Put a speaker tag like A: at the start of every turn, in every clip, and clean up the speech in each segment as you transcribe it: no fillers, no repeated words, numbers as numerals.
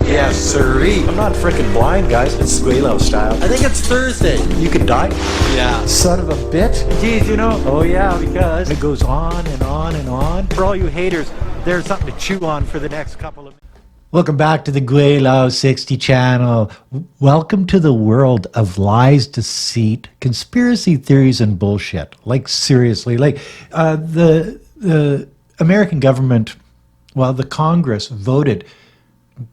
A: Yes, sirree. I'm not freaking blind, guys. It's Gweilo style.
B: I think it's Thursday.
A: You could die.
B: Yeah.
A: Son of a bitch. Geez, you know. Oh yeah, because it goes on and on and on. For all you haters, there's something to chew on for the next couple of minutes. Welcome back to the Gweilo 60 channel. Welcome to the world of lies, deceit, conspiracy theories, and bullshit. Like seriously, like the American government, well, the Congress voted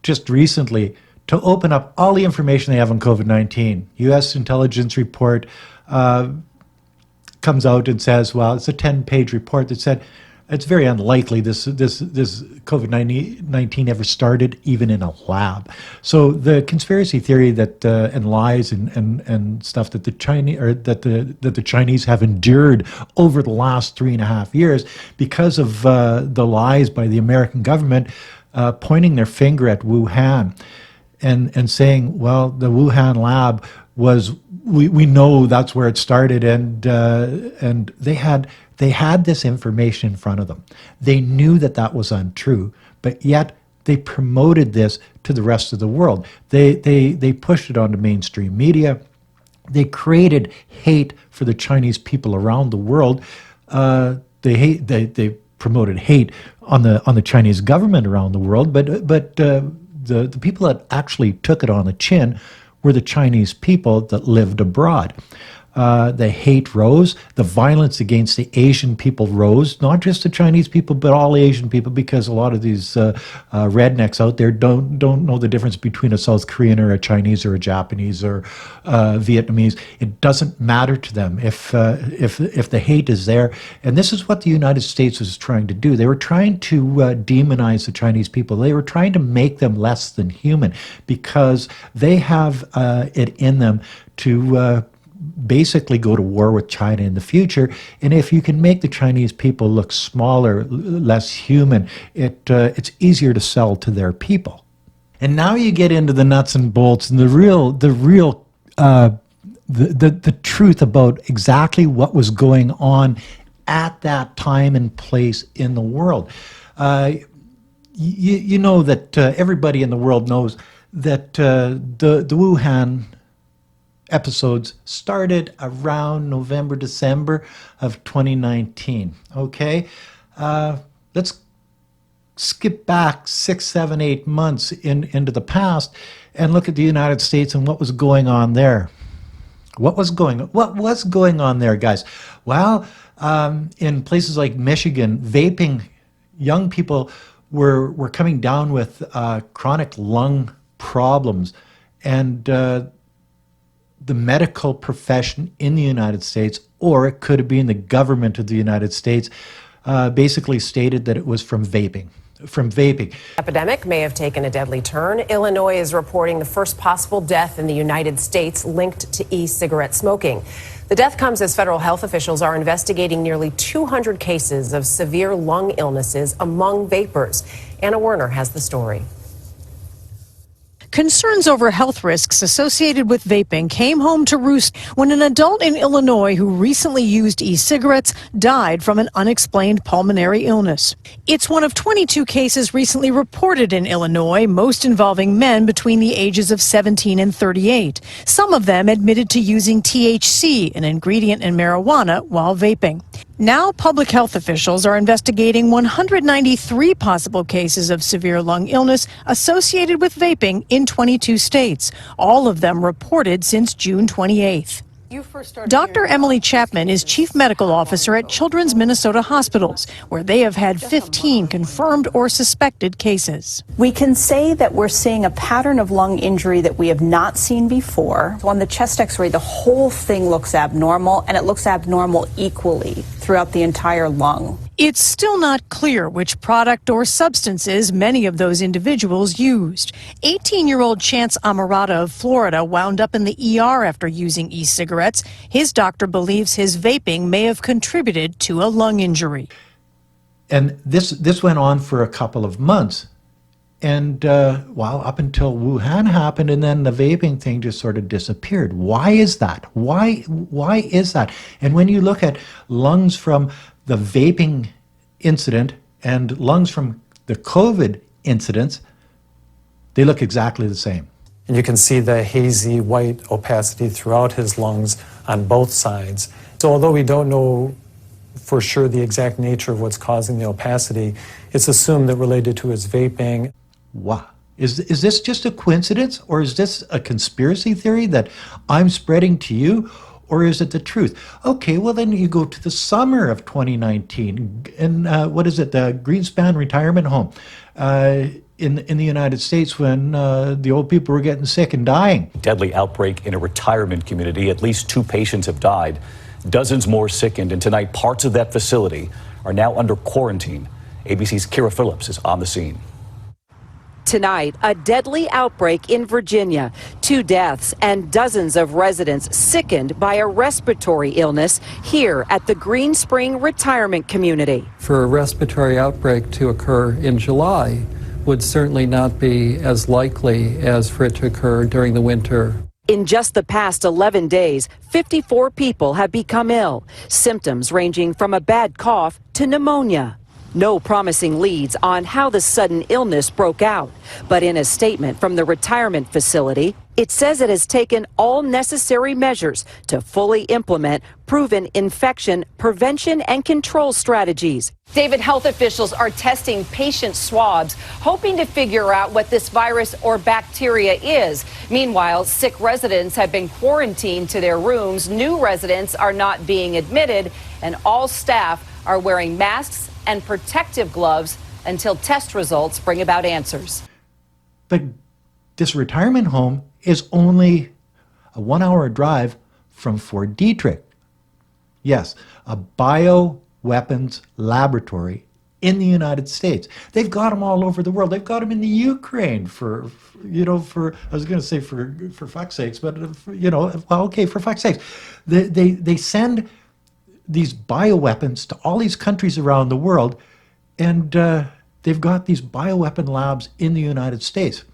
A: just recently to open up all the information they have on COVID-19. U.S. intelligence report comes out and says, well, it's a 10-page report that said it's very unlikely this COVID-19 ever started even in a lab. So the conspiracy theory that and lies and stuff that the Chinese have endured over the last 3.5 years because of the lies by the American government, pointing their finger at Wuhan and saying, well, the Wuhan lab was, we know that's where it started, and they had this information in front of them. They knew that that was untrue, but yet they promoted this to the rest of the world. They pushed it onto mainstream media. They created hate for the Chinese people around the world. They promoted hate on the Chinese government around the world, but the people that actually took it on the chin were the Chinese people that lived abroad. The hate rose, the violence against the Asian people rose, not just the Chinese people, but all Asian people, because a lot of these rednecks out there don't know the difference between a South Korean or a Chinese or a Japanese or Vietnamese. It doesn't matter to them if the hate is there. And this is what the United States was trying to do. They were trying to demonize the Chinese people. They were trying to make them less than human because they have it in them to basically go to war with China in the future. And if you can make the Chinese people look smaller, less human, it's easier to sell to their people. And now you get into the nuts and bolts and the truth about exactly what was going on at that time and place in the world. You know that everybody in the world knows that the Wuhan episodes started around November, December of 2019. Okay, let's skip back 6, 7, 8 months into the past and look at the United States and what was going on there. What was going on there, guys? Well, in places like Michigan, vaping, young people were coming down with chronic lung problems, and the medical profession in the United States, or it could have been the government of the United States, basically stated that it was from vaping.
C: Epidemic may have taken a deadly turn. Illinois is reporting the first possible death in the United States linked to e-cigarette smoking. The death comes as federal health officials are investigating nearly 200 cases of severe lung illnesses among vapers. Anna Werner has the story.
D: Concerns over health risks associated with vaping came home to roost when an adult in Illinois who recently used e-cigarettes died from an unexplained pulmonary illness. It's one of 22 cases recently reported in Illinois, most involving men between the ages of 17 and 38. Some of them admitted to using THC, an ingredient in marijuana, while vaping. Now, public health officials are investigating 193 possible cases of severe lung illness associated with vaping in 22 states, all of them reported since June 28th. Dr. Emily Chapman is chief medical officer at Children's Minnesota Hospitals, where they have had 15 confirmed or suspected cases.
E: We can say that we're seeing a pattern of lung injury that we have not seen before. On the chest x-ray, the whole thing looks abnormal, and it looks abnormal equally throughout the entire lung.
D: It's still not clear which product or substances many of those individuals used. 18-year-old Chance Amarata of Florida wound up in the ER after using e-cigarettes. His doctor believes his vaping may have contributed to a lung injury.
A: And this went on for a couple of months. And up until Wuhan happened, and then the vaping thing just sort of disappeared. Why is that? Why is that? And when you look at lungs from the vaping incident and lungs from the COVID incidents, They look exactly the same.
B: And you can see the hazy white opacity throughout his lungs on both sides. So although we don't know for sure the exact nature of what's causing the opacity, it's assumed that related to his vaping.
A: Wow. Is this just a coincidence, or is this a conspiracy theory that I'm spreading to you, or is it the truth? Okay, well then you go to the summer of 2019, and the Greenspring Retirement Home in the United States, when the old people were getting sick and dying.
F: Deadly outbreak in a retirement community. At least 2 patients have died. Dozens more sickened, and tonight parts of that facility are now under quarantine. ABC's Kira Phillips is on the scene.
G: Tonight, a deadly outbreak in Virginia. 2 deaths and dozens of residents sickened by a respiratory illness here at the Greenspring Retirement Community.
H: For a respiratory outbreak to occur in July would certainly not be as likely as for it to occur during the winter.
G: In just the past 11 days, 54 people have become ill, symptoms ranging from a bad cough to pneumonia. No promising leads on how the sudden illness broke out. But in a statement from the retirement facility, it says it has taken all necessary measures to fully implement proven infection prevention and control strategies.
I: David, health officials are testing patient swabs, hoping to figure out what this virus or bacteria is. Meanwhile, sick residents have been quarantined to their rooms. New residents are not being admitted, and all staff are wearing masks and protective gloves until test results bring about answers.
A: But this retirement home is only a 1-hour drive from Fort Detrick. Yes, a bioweapons laboratory in the United States. They've got them all over the world. They've got them in the Ukraine for fuck's sakes, but for fuck's sakes. They send these bioweapons to all these countries around the world, and they've got these bioweapon labs in the United States.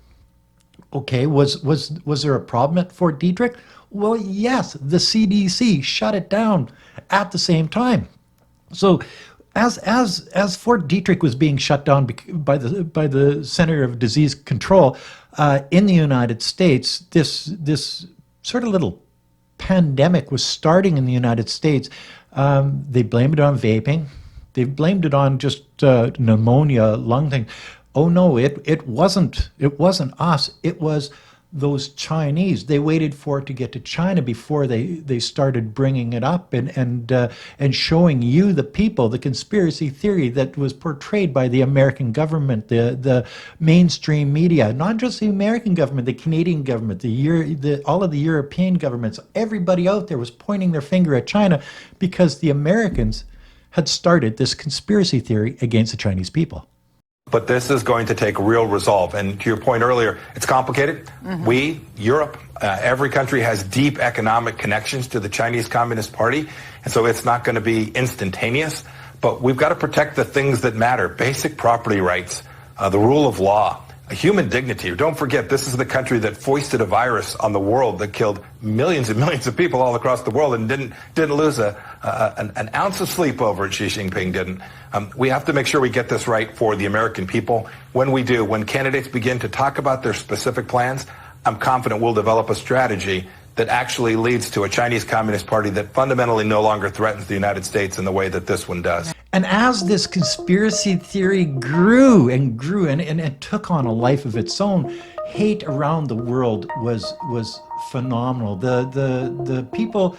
A: Okay, was there a problem at Fort Detrick? Well, yes, the CDC shut it down at the same time. So as Fort Detrick was being shut down by the Center of Disease Control in the United States, this sort of little pandemic was starting in the United States. They blamed it on vaping. They blamed it on just pneumonia, lung thing. Oh no, it wasn't us. It was those Chinese. They waited for it to get to China before they started bringing it up and showing you, the people, the conspiracy theory that was portrayed by the American government, the mainstream media, not just the American government, the Canadian government, all of the European governments. Everybody out there was pointing their finger at China because the Americans had started this conspiracy theory against the Chinese people.
J: But this is going to take real resolve. And to your point earlier, it's complicated. We, Europe, every country has deep economic connections to the Chinese Communist Party. And so it's not going to be instantaneous. But we've got to protect the things that matter: basic property rights, the rule of law, human dignity. Don't forget, this is the country that foisted a virus on the world that killed millions and millions of people all across the world and didn't lose an ounce of sleep over it. Xi Jinping didn't. We have to make sure we get this right for the American people. When we do, when candidates begin to talk about their specific plans, I'm confident we'll develop a strategy that actually leads to a Chinese Communist Party that fundamentally no longer threatens the United States in the way that this one does.
A: And as this conspiracy theory grew and grew and took on a life of its own, hate around the world was phenomenal. The people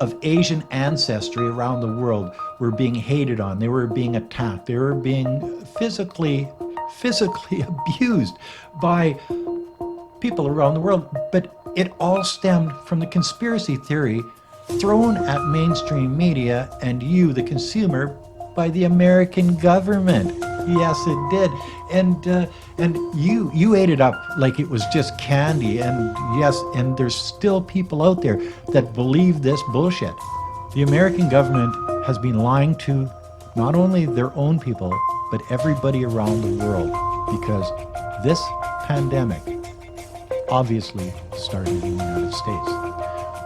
A: of Asian ancestry around the world were being hated on. They were being attacked. They were being physically abused by people around the world. But it all stemmed from the conspiracy theory thrown at mainstream media and you, the consumer, by the American government. Yes, it did. And you ate it up like it was just candy. And yes, and there's still people out there that believe this bullshit. The American government has been lying to not only their own people, but everybody around the world, because this pandemic obviously started in the United States.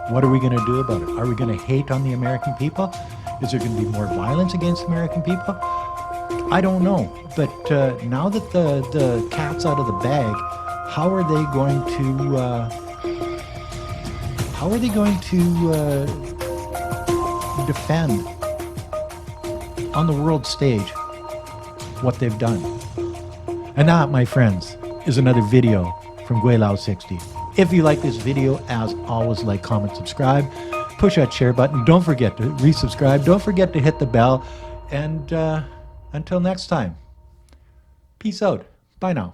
A: What are we going to do about it? Are we going to hate on the American people? Is there going to be more violence against American people? I don't know. But now that the cat's out of the bag, how are they going to defend on the world stage what they've done? And that, my friends, is another video from Gweilo 60. If you like this video, as always, like, comment, subscribe, push that share button. Don't forget to resubscribe. Don't forget to hit the bell. And until next time, peace out. Bye now.